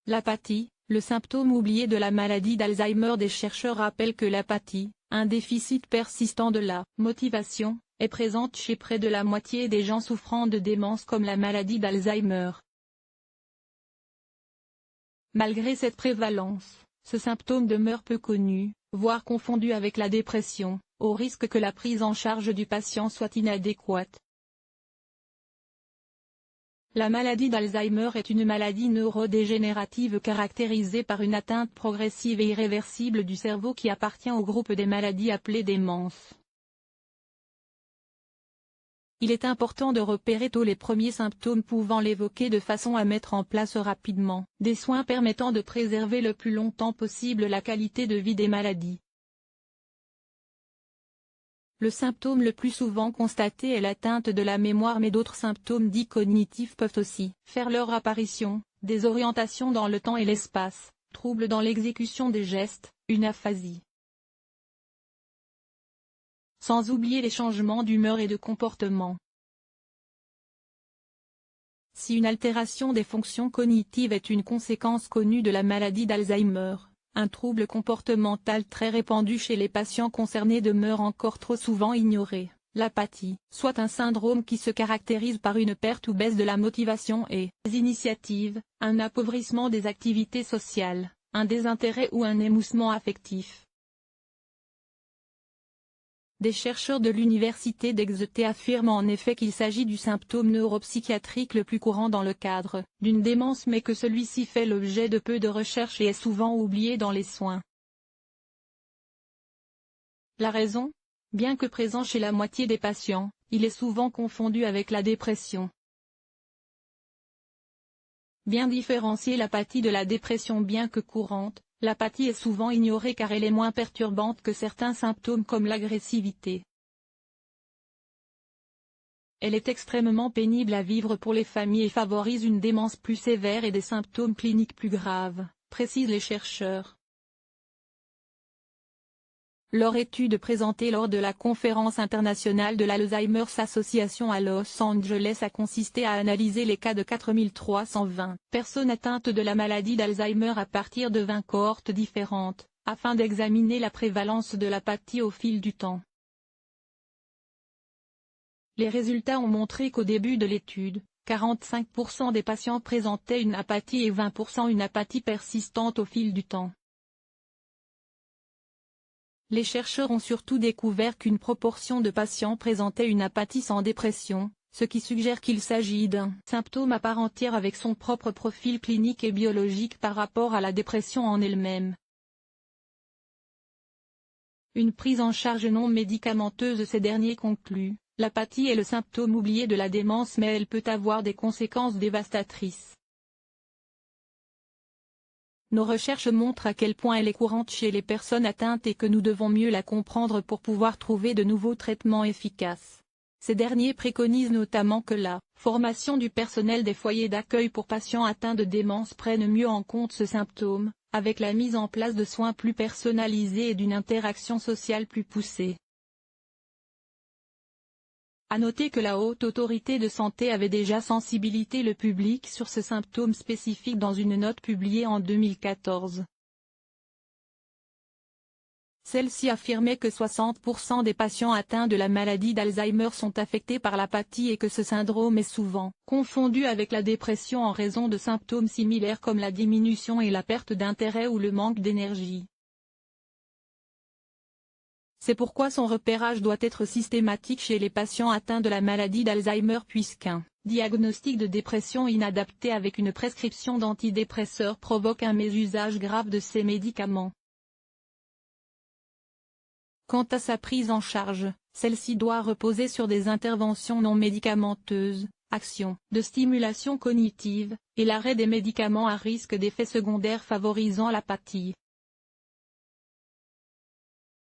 L'apathie, le symptôme oublié de la maladie d'Alzheimer. Des chercheurs rappellent que l'apathie, un déficit persistant de la motivation, est présente chez près de la moitié des gens souffrant de démence comme la maladie d'Alzheimer. Malgré cette prévalence, ce symptôme demeure peu connu, voire confondu avec la dépression, au risque que la prise en charge du patient soit inadéquate. La maladie d'Alzheimer est une maladie neurodégénérative caractérisée par une atteinte progressive et irréversible du cerveau qui appartient au groupe des maladies appelées démence. Il est important de repérer tôt les premiers symptômes pouvant l'évoquer de façon à mettre en place rapidement des soins permettant de préserver le plus longtemps possible la qualité de vie des maladies. Le symptôme le plus souvent constaté est l'atteinte de la mémoire, mais d'autres symptômes dits cognitifs peuvent aussi faire leur apparition: désorientation dans le temps et l'espace, troubles dans l'exécution des gestes, une aphasie. Sans oublier les changements d'humeur et de comportement. Si une altération des fonctions cognitives est une conséquence connue de la maladie d'Alzheimer, un trouble comportemental très répandu chez les patients concernés demeure encore trop souvent ignoré. L'apathie, soit un syndrome qui se caractérise par une perte ou baisse de la motivation et des initiatives, un appauvrissement des activités sociales, un désintérêt ou un émoussement affectif. Des chercheurs de l'université d'Exeter affirment en effet qu'il s'agit du symptôme neuropsychiatrique le plus courant dans le cadre d'une démence, mais que celui-ci fait l'objet de peu de recherches et est souvent oublié dans les soins. La raison? Bien que présent chez la moitié des patients, il est souvent confondu avec la dépression. Bien différencier l'apathie de la dépression. Bien que courante, l'apathie est souvent ignorée car elle est moins perturbante que certains symptômes comme l'agressivité. Elle est extrêmement pénible à vivre pour les familles et favorise une démence plus sévère et des symptômes cliniques plus graves, précisent les chercheurs. Leur étude présentée lors de la conférence internationale de l'Alzheimer Association à Los Angeles a consisté à analyser les cas de 4320 personnes atteintes de la maladie d'Alzheimer à partir de 20 cohortes différentes, afin d'examiner la prévalence de l'apathie au fil du temps. Les résultats ont montré qu'au début de l'étude, 45% des patients présentaient une apathie et 20% une apathie persistante au fil du temps. Les chercheurs ont surtout découvert qu'une proportion de patients présentaient une apathie sans dépression, ce qui suggère qu'il s'agit d'un symptôme à part entière avec son propre profil clinique et biologique par rapport à la dépression en elle-même. Une prise en charge non médicamenteuse. Ces derniers concluent: l'apathie est le symptôme oublié de la démence, mais elle peut avoir des conséquences dévastatrices. Nos recherches montrent à quel point elle est courante chez les personnes atteintes et que nous devons mieux la comprendre pour pouvoir trouver de nouveaux traitements efficaces. Ces derniers préconisent notamment que la formation du personnel des foyers d'accueil pour patients atteints de démence prenne mieux en compte ce symptôme, avec la mise en place de soins plus personnalisés et d'une interaction sociale plus poussée. À noter que la Haute Autorité de Santé avait déjà sensibilisé le public sur ce symptôme spécifique dans une note publiée en 2014. Celle-ci affirmait que 60% des patients atteints de la maladie d'Alzheimer sont affectés par l'apathie et que ce syndrome est souvent confondu avec la dépression en raison de symptômes similaires comme la diminution et la perte d'intérêt ou le manque d'énergie. C'est pourquoi son repérage doit être systématique chez les patients atteints de la maladie d'Alzheimer, puisqu'un diagnostic de dépression inadapté avec une prescription d'antidépresseurs provoque un mésusage grave de ces médicaments. Quant à sa prise en charge, celle-ci doit reposer sur des interventions non médicamenteuses, actions de stimulation cognitive, et l'arrêt des médicaments à risque d'effets secondaires favorisant l'apathie.